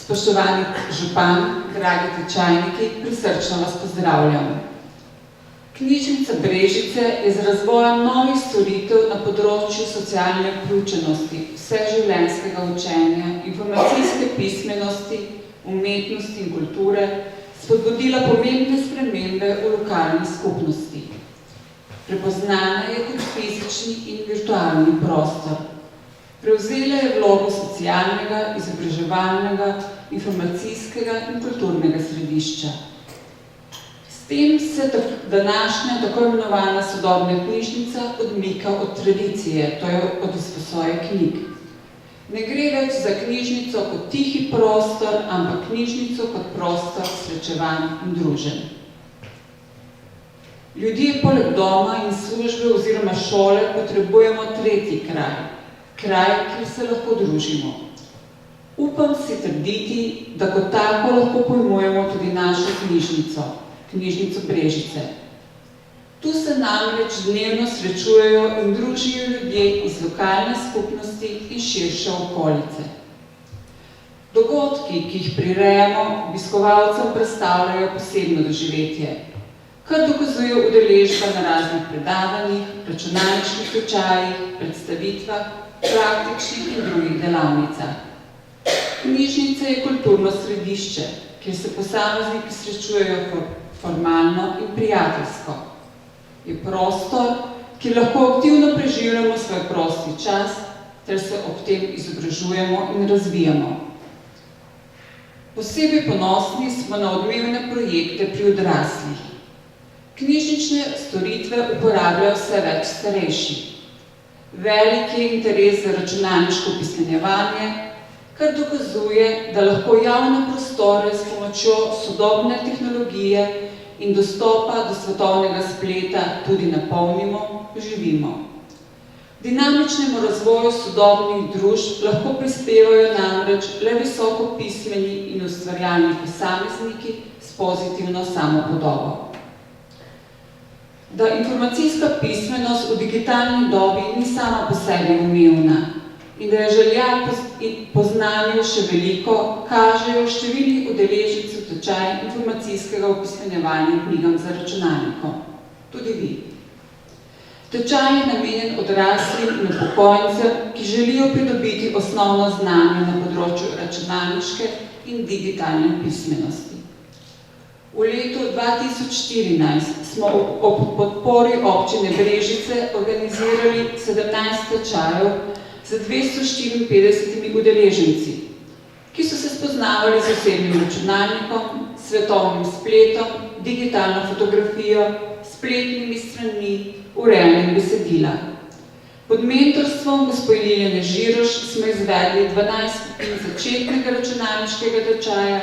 Spoštovani župan, dragi tečajniki, prisrčno vas pozdravljam. Knjižnica Brežice je z razvojem novih storitev na področju socialne vključenosti, vseživljenjskega učenja, informacijske pismenosti, umetnosti in kulture spodbudila pomembne spremembe v lokalni skupnosti. Prepoznana je kot fizični in virtualni prostor. Prevzela je vlogo socialnega, izobraževalnega, informacijskega in kulturnega središča. S tem se današnja tako imenovana sodobna knjižnica odmika od tradicije, to je od izposoje knjig. Ne gre več za knjižnico kot tihi prostor, ampak knjižnico kot prostor srečevanj in druženj. Ljudje poleg doma in službe oziroma šole potrebujemo tretji kraj, kjer se lahko družimo. Upam si trditi, da kot tako lahko pojmujemo tudi našo knjižnico, knjižnico Brežice. Tu se namreč dnevno srečujejo in družijo ljudje iz lokalne skupnosti in širše okolice. Dogodki, ki jih prirejamo, obiskovalcem predstavljajo posebno doživetje, kar dokazuje udeležba na raznih predavanjih, računalniških tečajih, predstavitvah, praktičnih in drugih delavnicah. Knjižnica je kulturno središče, kjer se posamezniki srečujejo formalno in prijateljsko. Je prostor, kjer lahko aktivno preživljamo svoj prosti čas, ter se ob tem izobražujemo in razvijamo. Posebej ponosni smo na odmevne projekte pri odraslih. Knjižnične storitve uporabljajo vse več starejših. Velik je interes za računalniško opismenjevanje, kar dokazuje, da lahko javne prostore s pomočjo sodobne tehnologije in dostopa do svetovnega spleta tudi napolnimo, živimo. Dinamičnemu razvoju sodobnih družb lahko prispevajo namreč le visoko pismeni in ustvarjalni posamezniki s pozitivno samopodobo. Da informacijska pismenost v digitalni dobi ni sama po sebi umevna in da je želja po znanju še veliko, kažejo številni udeleženci v tečaj informacijskega opismenjevanja knjigam za računalnikom. Tudi vi. Tečaj je namenjen odraslim in upokojencem, ki želijo pridobiti osnovno znanje na področju računalniške in digitalne pismenosti. V letu 2014 smo ob podpori občine Brežice organizirali 17 tečajev z 254 udeleženci, ki so se spoznavali z osebnim računalnikom, svetovnim spletom, digitalno fotografijo, spletnimi stranmi, urejanjem besedila. Pod mentorstvom gospe Liljane Žiroš smo izvedli 12 skupin začetnega računalniškega tečaja,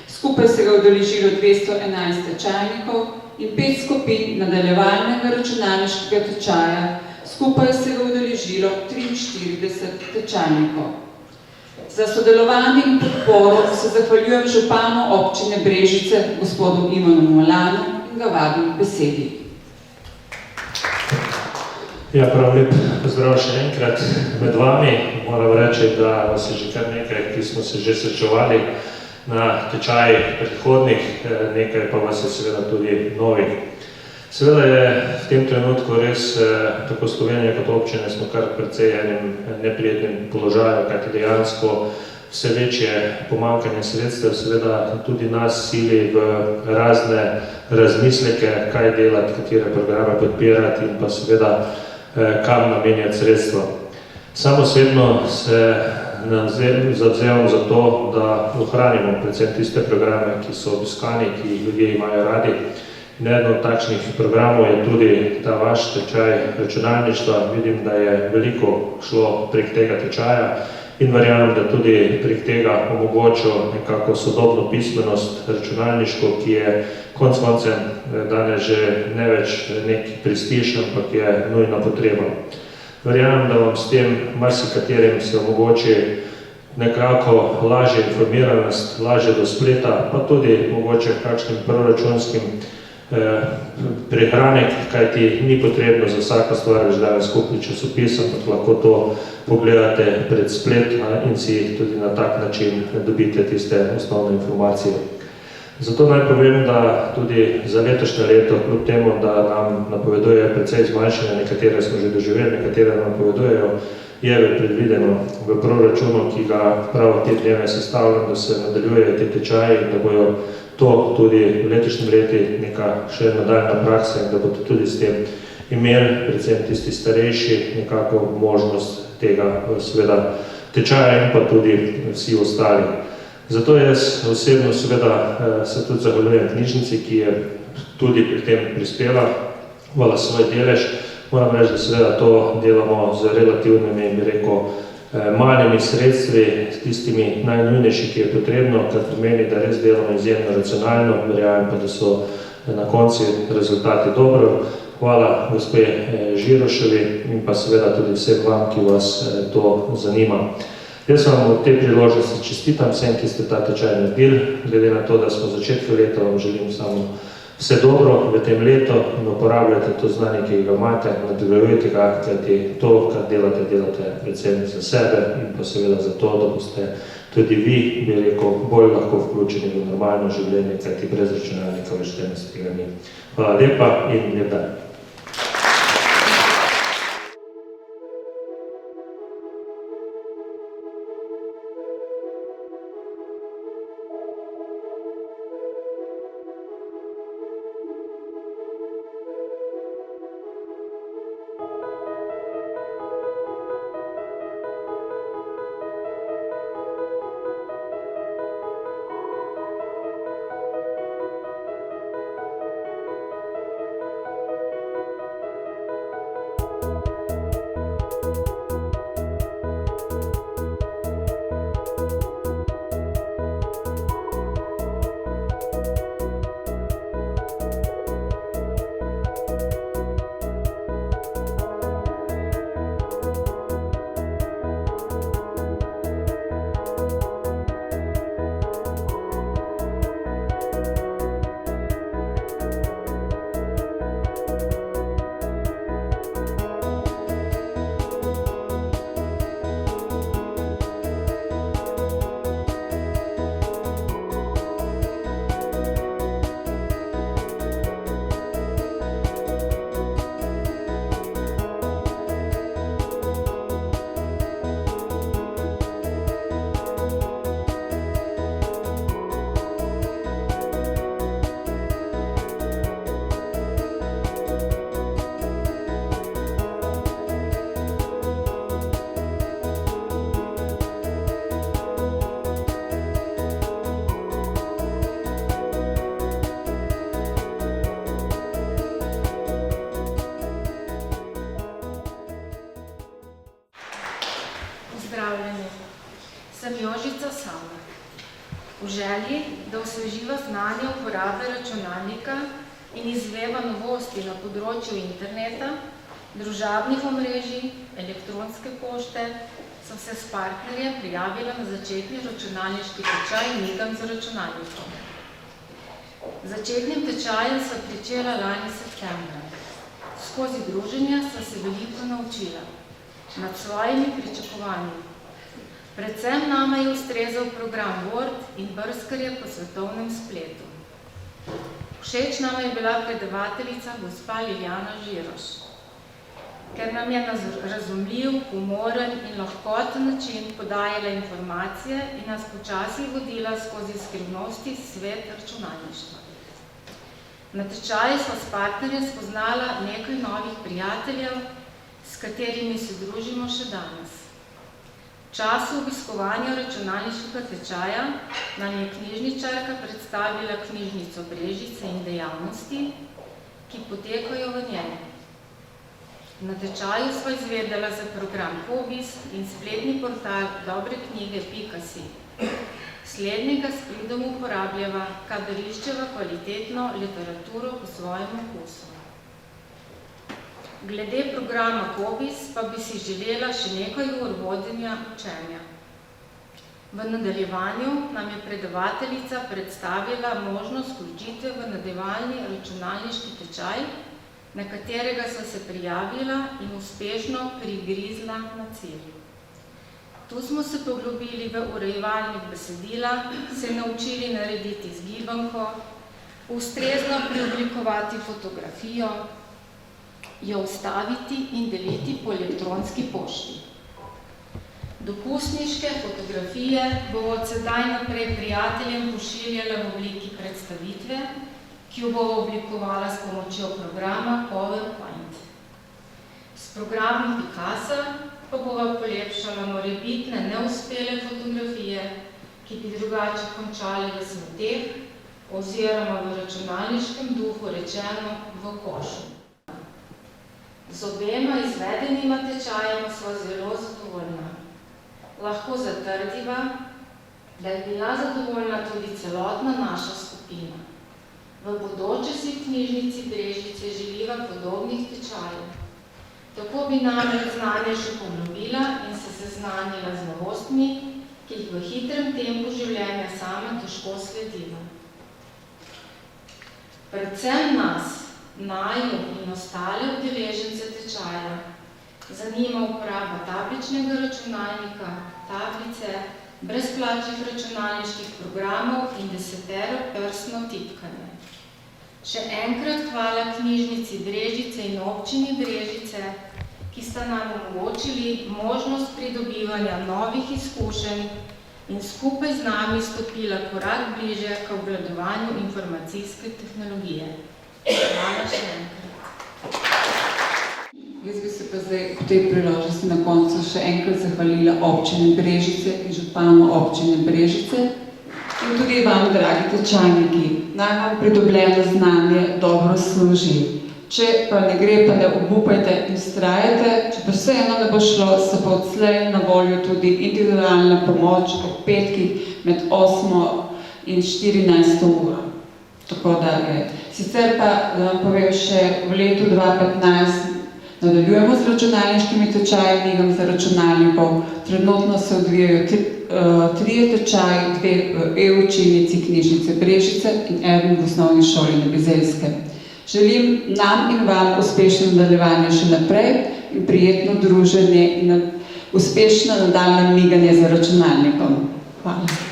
skupaj se ga udeležilo 211 tečajnikov in 5 skupin nadaljevalnega računalniškega tečaja, skupaj se ga udeležilo 43 tečajnikov. Za sodelovanje in podporo se zahvaljujem županu občine Brežice, gospodu Ivanu Molanu, in ga vabim k besedi. Ja, prav lep pozdrav še enkrat med vami. Moram reči, da vas je že kar nekaj, ki smo se že srečevali na tečajih predhodnih, nekaj pa vas je seveda tudi novih. Seveda je v tem trenutku res, tako Slovenija kot občine, smo kar precej enim neprijetnim položaju, kajti dejansko vse večje pomanjkanje sredstev seveda tudi nas sili v razne razmisleke, kaj delati, katere programe podpirati in pa seveda kam namenjati sredstva. Sam osebno se zavzemam za to, da ohranimo predvsem tiste programe, ki so obiskani, ki jih ljudje imajo radi. In eden od takšnih programov je tudi ta vaš tečaj računalništva. Vidim, da je veliko šlo prek tega tečaja in verjamem, da tudi prek tega omogočil nekako sodobno pismenost računalniško, ki je konec koncem danes že ne več nek prestiž, ampak je nujna potreba. Verjamem, da vam s tem marsikaterim se omogoči nekako lažje informiranost, lažje do spleta, pa tudi mogoče kakšnim proračunskim prihranek, kajti ni potrebno za vsako stvar več danes kupiti časopis, ampak lahko to pogledate pred splet in si tudi na tak način dobite tiste osnovne informacije. Zato naj povem, da tudi za letošnje leto, kljub temu, da nam napovedujejo precej zmanjšanje, nekatere smo že doživeli, nekatere nam napovedujejo, je predvideno v proračunu, ki ga prav te dneve sestavljam, da se nadaljujejo te tečaji in da bojo to tudi v letošnjem leti neka še nadaljna praksa in da bodo tudi s tem imeli, predvsem tisti starejši, nekako možnost tega seveda tečaja in pa tudi vsi ostali. Zato jaz osebno seveda se tudi zahvaljujem knjižnici, ki je tudi pri tem prispela, hvala svoj delež. Moram reči, da seveda to delamo z relativnimi, bi rekel, malimi sredstvi, s tistimi najnujnejši, ki je potrebno, kar pomeni, da res delamo izjemno racionalno, verjamem pa, da so na koncu rezultati dobro. Hvala gospe Žiroševi in pa seveda tudi vsem vam, ki vas to zanima. Jaz vam v tej priložnosti čestitam vsem, ki ste ta tečaj naredili. Glede na to, da smo v začetku leta, vam želim samo vse dobro v tem letu in uporabljate to znanje, ki ga imate, nadaljujete ga, kajti to, kar delate, delate predvsem za sebe in pa seveda za to, da boste tudi vi, bi rekel, bolj lahko vključeni v normalno življenje, kajti brez računalnika več danes tega ni. Hvala lepa in lep dan. Sem Jožica Sama. V želji, da osveživa znanje uporabe računalnika in izveva novosti na področju interneta, družabnih omrežij, elektronske pošte, sem se s partnerjem prijavila na začetni računalniški tečaj Nigam z računalnikom. Začetnim tečajem sem pričela lani septembra. Skozi druženja sem se veliko naučila, nad svojimi pričakovanji. Predvsem nama je ustrezal program Word in brskarje po svetovnem spletu. Všeč nama je bila predavateljica gospa Liljana Žiroš, ker nam je na razumljiv, humoren in lahkoten način podajala informacije in nas počasi vodila skozi skrivnosti svet računalništva. Na tečaju sva s partnerjem spoznala nekaj novih prijateljev, s katerimi se družimo še danes. V času obiskovanja računalniškega tečaja nam je knjižničarka predstavila knjižnico Brežice in dejavnosti, ki potekajo v njej. Na tečaju sva izvedela za program Hobis in spletni portal dobreknjige.si. Slednjega s pridom uporabljava, kadar iščeva kvalitetno literaturo po svojem okusu. Glede programa Hobis pa bi si želela še nekaj ur vodenja učenja. V nadaljevanju nam je predavateljica predstavila možnost vključitve v nadaljevalni računalniški tečaj, na katerega so se prijavila in uspešno prigrizla na cilj. Tu smo se poglobili v urejevalnik besedila, se naučili narediti zgibanko, ustrezno preoblikovati fotografijo, jo vstaviti in deliti po elektronski pošti. Dopustniške fotografije bo od sedaj naprej prijateljem pošiljala v obliki predstavitve, ki jo bo oblikovala s pomočjo programa PowerPoint. S programom Picasa pa bova polepšala morebitne neuspele fotografije, ki bi drugače končali v smeteh oziroma v računalniškem duhu rečeno v košu. Z obema izvedenima tečajima sva zelo zadovoljna. Lahko zatrdiva, da je bila zadovoljna tudi celotna naša skupina. V bodoče si v knjižnici Brežice želiva podobnih tečajev. Tako bi namreč znanje še poglobila in se seznanila z novostmi, ki jih v hitrem tempu življenja sama težko slediva. Predvsem nas, naju in ostale udeležence tečaja, zanima uporaba tabličnega računalnika, tablice, brezplačnih računalniških programov in 10-prstno tipkanje. Še enkrat hvala knjižnici Brežice in občini Brežice, ki sta nam omogočili možnost pridobivanja novih izkušenj in skupaj z nami stopila korak bliže k obvladovanju informacijske tehnologije. Hvala še enkrat. Jaz bi se pa zdaj v tej priložnosti na koncu še enkrat zahvalila občini Brežice in županu občine Brežice in tudi vam, dragi tečajniki. Naj vam pridobljeno znanje dobro služi. Če pa ne gre, pa ne obupajte in vztrajajte, če pa vseeno ne bo šlo, se pa odslej na voljo tudi individualna pomoč ob petkih med 8 in 14 uro. Tako da je. Sicer pa, da vam povem še, v letu 2015 nadaljujemo z računalniškimi tečaji, knjigam za računalnikov. Trenutno se odvijajo 3 tečaji, 2 v e-učilnici knjižnice Brežice in 1 v osnovni šoli na Bizelskem. Želim nam in vam uspešno nadaljevanje še naprej in prijetno druženje in uspešno nadaljnje miganje za računalnikom. Hvala.